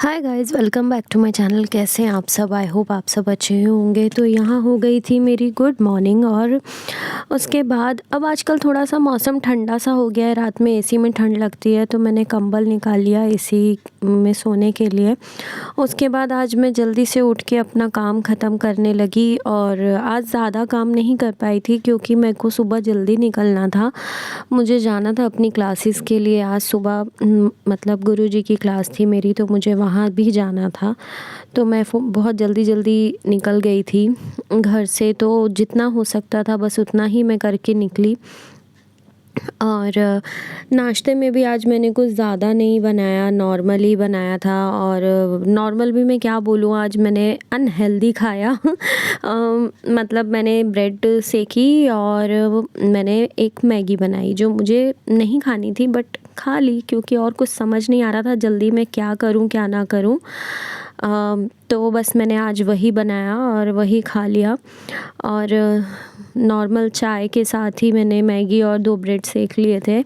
Hi guys, welcome back to my channel. कैसे हैं आप सब? आई होप आप सब अच्छे होंगे। तो यहाँ हो गई थी मेरी गुड मॉर्निंग और उसके बाद अब आजकल थोड़ा सा मौसम ठंडा सा हो गया है। रात में एसी में ठंड लगती है तो मैंने कंबल निकाल लिया एसी में सोने के लिए। उसके बाद आज मैं जल्दी से उठ के अपना काम ख़त्म करने लगी और आज ज़्यादा काम नहीं कर पाई थी क्योंकि मेरे को सुबह जल्दी निकलना था। मुझे जाना था अपनी क्लासेस के लिए। आज सुबह मतलब गुरुजी की क्लास थी मेरी, तो मुझे वहाँ भी जाना था। तो मैं बहुत जल्दी निकल गई थी घर से। तो जितना हो सकता था बस उतना ही मैं करके निकली। और नाश्ते में भी आज मैंने कुछ ज़्यादा नहीं बनाया, नॉर्मल ही बनाया था। और नॉर्मल भी मैं क्या बोलूँ, आज मैंने अनहेल्दी खाया। मतलब मैंने ब्रेड सेकी और मैंने एक मैगी बनाई जो मुझे नहीं खानी थी बट खा ली क्योंकि और कुछ समझ नहीं आ रहा था जल्दी मैं क्या करूँ क्या ना करूँ। तो बस मैंने आज वही बनाया और वही खा लिया। और नॉर्मल चाय के साथ ही मैंने मैगी और 2 ब्रेड सेक लिए थे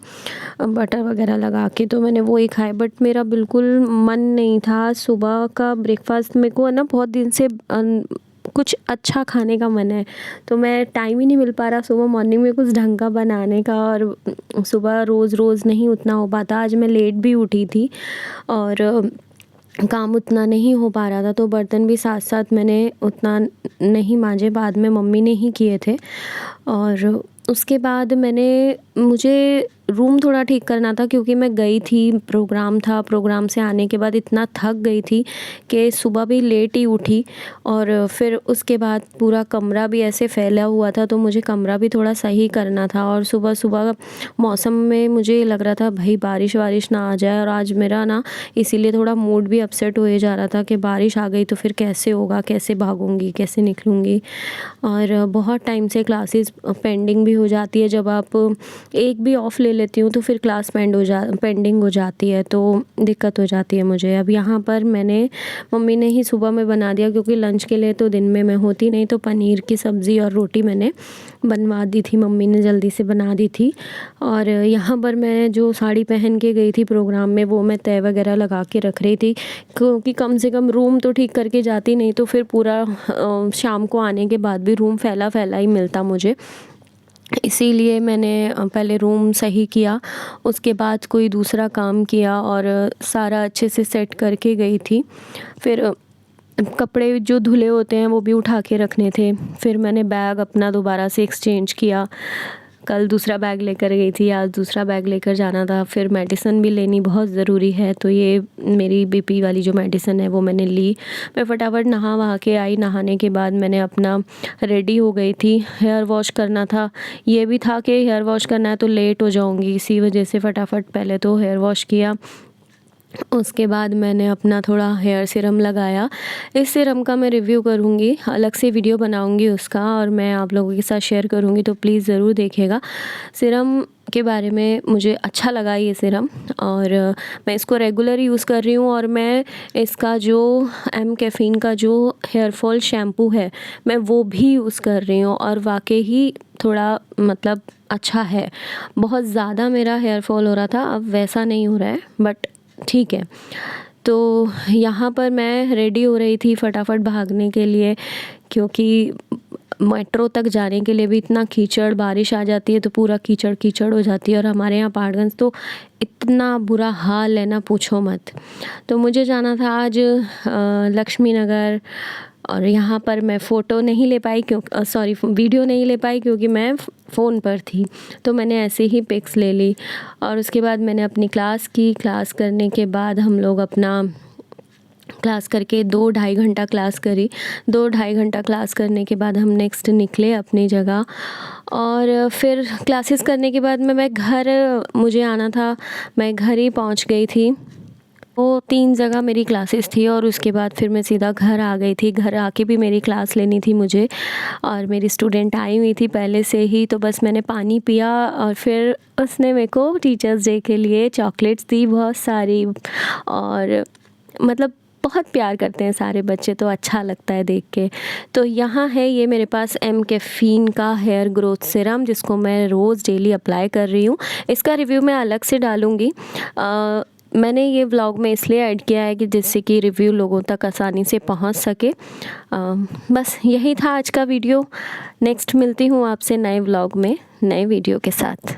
बटर वगैरह लगा के, तो मैंने वो ही खाए। बट मेरा बिल्कुल मन नहीं था सुबह का ब्रेकफास्ट। मेरे को ना बहुत दिन से कुछ अच्छा खाने का मन है, तो मैं टाइम ही नहीं मिल पा रहा सुबह मॉर्निंग में कुछ ढंग का बनाने का। और सुबह रोज़ नहीं उतना हो पाता। आज मैं लेट भी उठी थी और काम उतना नहीं हो पा रहा था, तो बर्तन भी साथ साथ मैंने उतना नहीं मांजे, बाद में मम्मी ने ही किए थे। और उसके बाद मुझे रूम थोड़ा ठीक करना था क्योंकि मैं गई थी, प्रोग्राम था। प्रोग्राम से आने के बाद इतना थक गई थी कि सुबह भी लेट ही उठी। और फिर उसके बाद पूरा कमरा भी ऐसे फैला हुआ था, तो मुझे कमरा भी थोड़ा सही करना था। और सुबह सुबह मौसम में मुझे लग रहा था भाई बारिश वारिश ना आ जाए। और आज मेरा ना इसीलिए थोड़ा मूड भी अपसेट होए जा रहा था कि बारिश आ गई तो फिर कैसे होगा, कैसे भागूंगी, कैसे निकलूँगी। और बहुत टाइम से क्लासेस पेंडिंग भी हो जाती है। जब आप एक भी ऑफ़ ले लेती हूँ तो फिर क्लास पेंडिंग हो जाती है, तो दिक्कत हो जाती है मुझे। अब यहाँ पर मम्मी ने ही सुबह में बना दिया क्योंकि लंच के लिए तो दिन में मैं होती नहीं, तो पनीर की सब्ज़ी और रोटी मैंने बनवा दी थी, मम्मी ने जल्दी से बना दी थी। और यहाँ पर मैं जो साड़ी पहन के गई थी प्रोग्राम में, वो मैं तय वगैरह लगा के रख रही थी क्योंकि कम से कम रूम तो ठीक करके जाती, नहीं तो फिर पूरा शाम को आने के बाद भी रूम फैला ही मिलता मुझे। इसीलिए मैंने पहले रूम सही किया, उसके बाद कोई दूसरा काम किया और सारा अच्छे से सेट करके गई थी। फिर कपड़े जो धुले होते हैं वो भी उठा के रखने थे। फिर मैंने बैग अपना दोबारा से एक्सचेंज किया। कल दूसरा बैग लेकर गई थी, आज दूसरा बैग लेकर जाना था। फिर मेडिसिन भी लेनी बहुत ज़रूरी है, तो ये मेरी बीपी वाली जो मेडिसिन है वो मैंने ली। मैं फटाफट नहा वहा के आई। नहाने के बाद मैंने अपना रेडी हो गई थी। हेयर वॉश करना था, ये भी था कि हेयर वॉश करना है तो लेट हो जाऊंगी, इसी वजह से फटाफट पहले तो हेयर वॉश किया। उसके बाद मैंने अपना थोड़ा हेयर सीरम लगाया। इस सीरम का मैं रिव्यू करूँगी, अलग से वीडियो बनाऊँगी उसका और मैं आप लोगों के साथ शेयर करूँगी, तो प्लीज़ ज़रूर देखिएगा। सीरम के बारे में मुझे अच्छा लगा ये सीरम और मैं इसको रेगुलर यूज़ कर रही हूँ। और मैं इसका जो एम कैफ़ीन का जो हेयर फॉल शैम्पू है मैं वो भी यूज़ कर रही हूँ और वाकई ही थोड़ा मतलब अच्छा है। बहुत ज़्यादा मेरा हेयर फॉल हो रहा था, अब वैसा नहीं हो रहा है, बट ठीक है। तो यहाँ पर मैं रेडी हो रही थी फटाफट भागने के लिए क्योंकि मेट्रो तक जाने के लिए भी इतना कीचड़, बारिश आ जाती है तो पूरा कीचड़ कीचड़ हो जाती है। और हमारे यहाँ पहाड़गंज तो इतना बुरा हाल है ना, पूछो मत। तो मुझे जाना था आज लक्ष्मी नगर। और यहाँ पर मैं फ़ोटो नहीं ले पाई वीडियो नहीं ले पाई क्योंकि मैं फ़ोन पर थी, तो मैंने ऐसे ही पिक्स ले ली। और उसके बाद मैंने अपनी क्लास करने के बाद हम लोग अपना क्लास करके 2-2.5 घंटा क्लास करी। 2-2.5 घंटा क्लास करने के बाद हम नेक्स्ट निकले अपनी जगह। और फिर क्लासेस करने के बाद मुझे आना था, मैं घर ही पहुंच गई थी। वो 3 जगह मेरी क्लासेस थी और उसके बाद फिर मैं सीधा घर आ गई थी। घर आके भी मेरी क्लास लेनी थी मुझे और मेरी स्टूडेंट आई हुई थी पहले से ही, तो बस मैंने पानी पिया और फिर उसने मेरे को टीचर्स डे के लिए चॉकलेट्स दी बहुत सारी। और मतलब बहुत प्यार करते हैं सारे बच्चे, तो अच्छा लगता है देख के। तो यहाँ है ये मेरे पास एम कैफ़ीन का हेयर ग्रोथ सीरम जिसको मैं रोज़ डेली अप्लाई कर रही हूँ। इसका रिव्यू मैं अलग से डालूँगी। मैंने ये व्लॉग में इसलिए ऐड किया है कि जिससे कि रिव्यू लोगों तक आसानी से पहुंच सके। बस यही था आज का वीडियो। नेक्स्ट मिलती हूँ आपसे नए व्लॉग में नए वीडियो के साथ।